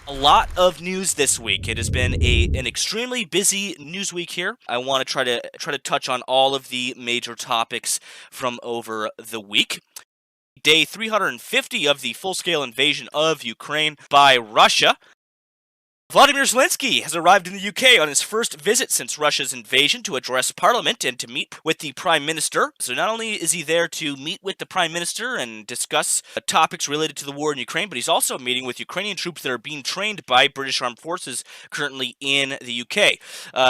A lot of news this week. It has been an extremely busy news week here. I want to try to touch on all of the major topics from over the week. Day 350 of the full-scale invasion of Ukraine by Russia. Vladimir Zelensky has arrived in the UK on his first visit since Russia's invasion to address Parliament and to meet with the Prime Minister. So not only is he there to meet with the Prime Minister and discuss topics related to the war in Ukraine, but he's also meeting with Ukrainian troops that are being trained by British Armed Forces currently in the UK.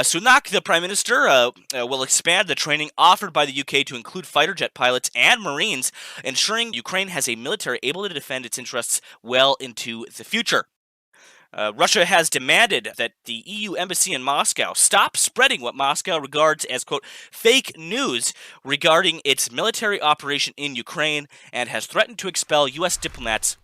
Sunak, the Prime Minister, will expand the training offered by the UK to include fighter jet pilots and Marines, ensuring Ukraine has a military able to defend its interests well into the future. Russia has demanded that the EU embassy in Moscow stop spreading what Moscow regards as, quote, fake news regarding its military operation in Ukraine and has threatened to expel U.S. diplomats.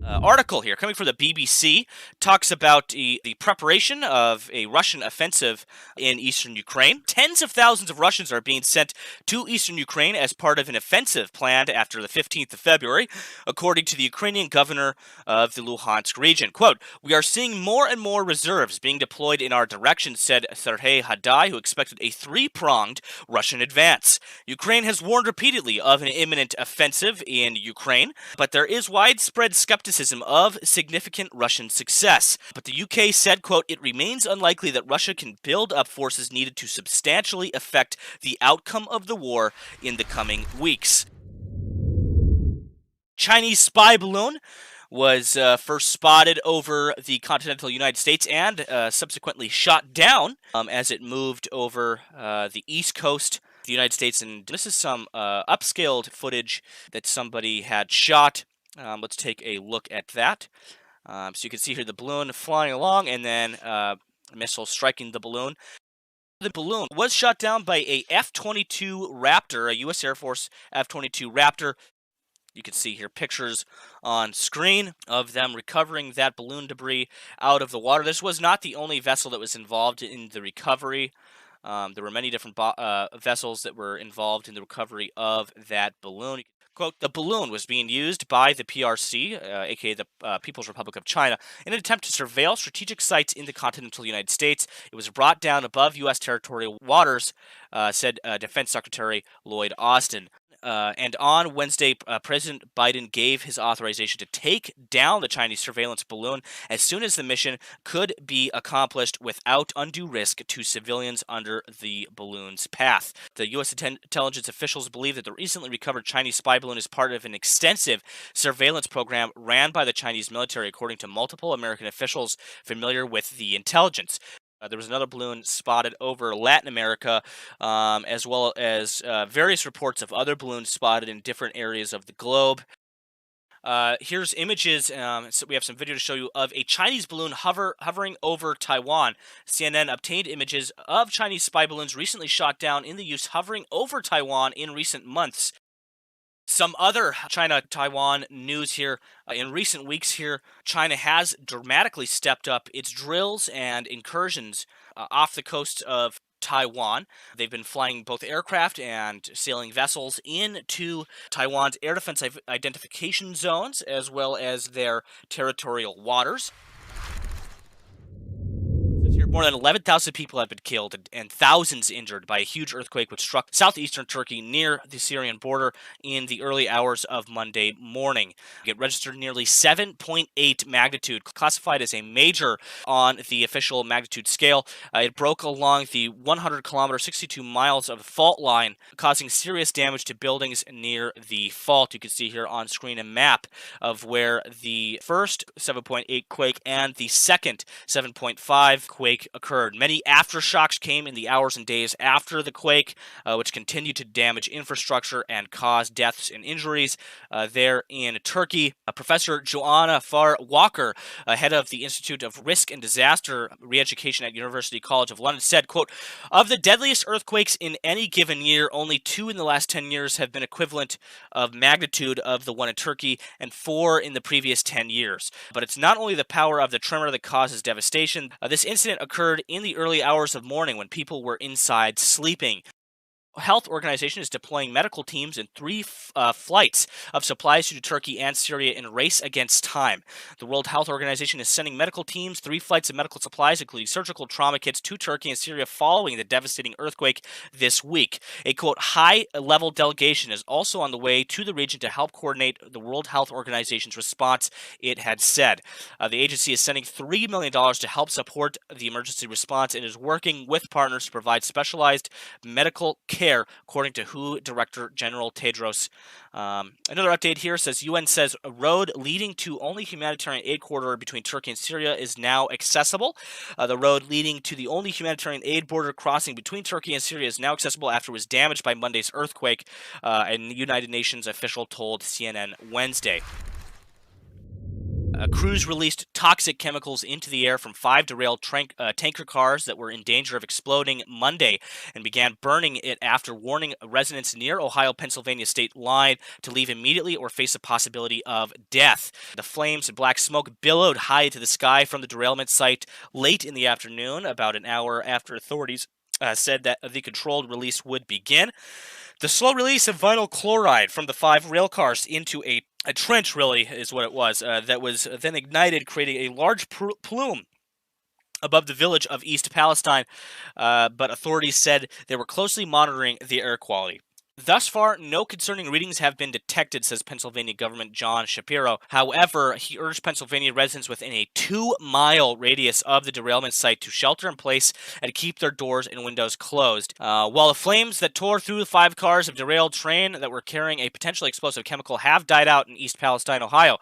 Article here coming from the BBC talks about the preparation of a Russian offensive in eastern Ukraine. Tens of thousands of Russians are being sent to eastern Ukraine as part of an offensive planned after the 15th of February, according to the Ukrainian governor of the Luhansk region. Quote, "We are seeing more and more reserves being deployed in our direction," said Serhiy Hadai, who expected a three-pronged Russian advance. Ukraine has warned repeatedly of an imminent offensive in Ukraine, but there is widespread skepticism of significant Russian success. But the UK said, quote, "It remains unlikely that Russia can build up forces needed to substantially affect the outcome of the war in the coming weeks." Chinese spy balloon was first spotted over the continental United States and subsequently shot down as it moved over the east coast of the United States. And this is some upscaled footage that somebody had shot. Let's take a look at that. So you can see here the balloon flying along and then a missile striking the balloon. The balloon was shot down by a F-22 Raptor, a U.S. Air Force F-22 Raptor. You can see here pictures on screen of them recovering that balloon debris out of the water. This was not the only vessel that was involved in the recovery. There were many different vessels that were involved in the recovery of that balloon. Quote, "The balloon was being used by the PRC, aka the People's Republic of China, in an attempt to surveil strategic sites in the continental United States. It was brought down above U.S. territorial waters," said Defense Secretary Lloyd Austin. And on Wednesday, President Biden gave his authorization to take down the Chinese surveillance balloon as soon as the mission could be accomplished without undue risk to civilians under the balloon's path. The U.S. intelligence officials believe that the recently recovered Chinese spy balloon is part of an extensive surveillance program ran by the Chinese military, according to multiple American officials familiar with the intelligence. There was another balloon spotted over Latin America, as well as various reports of other balloons spotted in different areas of the globe. Here's images, so we have some video to show you of a Chinese balloon hovering over Taiwan. CNN obtained images of Chinese spy balloons recently shot down in the use hovering over Taiwan in recent months. Some other China-Taiwan news here. In recent weeks here, China has dramatically stepped up its drills and incursions off the coast of Taiwan. They've been flying both aircraft and sailing vessels into Taiwan's air defense identification zones, as well as their territorial waters. More than 11,000 people have been killed and thousands injured by a huge earthquake which struck southeastern Turkey near the Syrian border in the early hours of Monday morning. It registered nearly 7.8 magnitude, classified as a major on the official magnitude scale. It broke along the 100-kilometer, 62 miles of fault line, causing serious damage to buildings near the fault. You can see here on screen a map of where the first 7.8 quake and the second 7.5 quake occurred. Many aftershocks came in the hours and days after the quake, which continued to damage infrastructure and cause deaths and injuries there in Turkey. Professor Joanna Farr-Walker, head of the Institute of Risk and Disaster Re-Education at University College of London, said, quote, "Of the deadliest earthquakes in any given year, only 2 in the last 10 years have been equivalent of magnitude of the one in Turkey and 4 in the previous 10 years. But it's not only the power of the tremor that causes devastation. This incident occurred in the early hours of morning when people were inside sleeping." Health Organization is deploying medical teams in 3 flights of supplies to Turkey and Syria in a race against time. The World Health Organization is sending medical teams, 3 flights of medical supplies, including surgical trauma kits, to Turkey and Syria following the devastating earthquake this week. A, quote, high-level delegation is also on the way to the region to help coordinate the World Health Organization's response, it had said. The agency is sending $3 million to help support the emergency response and is working with partners to provide specialized medical care, according to WHO Director General Tedros. Another update here says UN says a road leading to only humanitarian aid corridor between Turkey and Syria is now accessible. The road leading to the only humanitarian aid border crossing between Turkey and Syria is now accessible after it was damaged by Monday's earthquake, a United Nations official told CNN Wednesday. Crews released toxic chemicals into the air from 5 derailed tanker cars that were in danger of exploding Monday and began burning it after warning residents near Ohio-Pennsylvania state line to leave immediately or face a possibility of death. The flames and black smoke billowed high to the sky from the derailment site late in the afternoon, about an hour after authorities said that the controlled release would begin. The slow release of vinyl chloride from the 5 rail cars into a trench, really, is what it was, that was then ignited, creating a large plume above the village of East Palestine, but authorities said they were closely monitoring the air quality. Thus far, no concerning readings have been detected, says Pennsylvania Governor John Shapiro. However, he urged Pennsylvania residents within a 2-mile radius of the derailment site to shelter in place and keep their doors and windows closed. While the flames that tore through the 5 cars of derailed train that were carrying a potentially explosive chemical have died out in East Palestine, Ohio,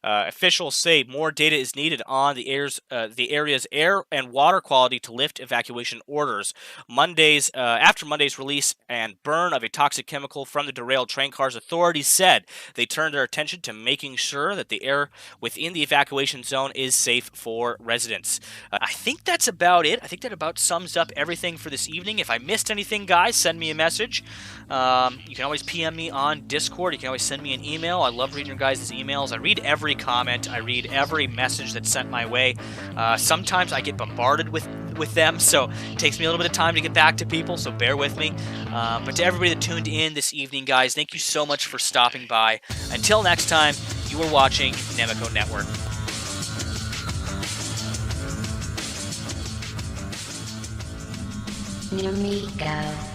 officials say more data is needed on the area's air and water quality to lift evacuation orders. After Monday's release and burn of a toxic chemical from the derailed train cars, authorities said they turned their attention to making sure that the air within the evacuation zone is safe for residents. I think that's about it. I think that about sums up everything for this evening. If I missed anything, guys, send me a message. You can always PM me on Discord. You can always send me an email. I love reading your guys' emails. I read every comment. I read every message that's sent my way. Sometimes I get bombarded with them, so it takes me a little bit of time to get back to people, so bear with me. But to everybody that tuned in this evening, guys, thank you so much for stopping by. Until next time, you are watching Nemico Network. Nemico.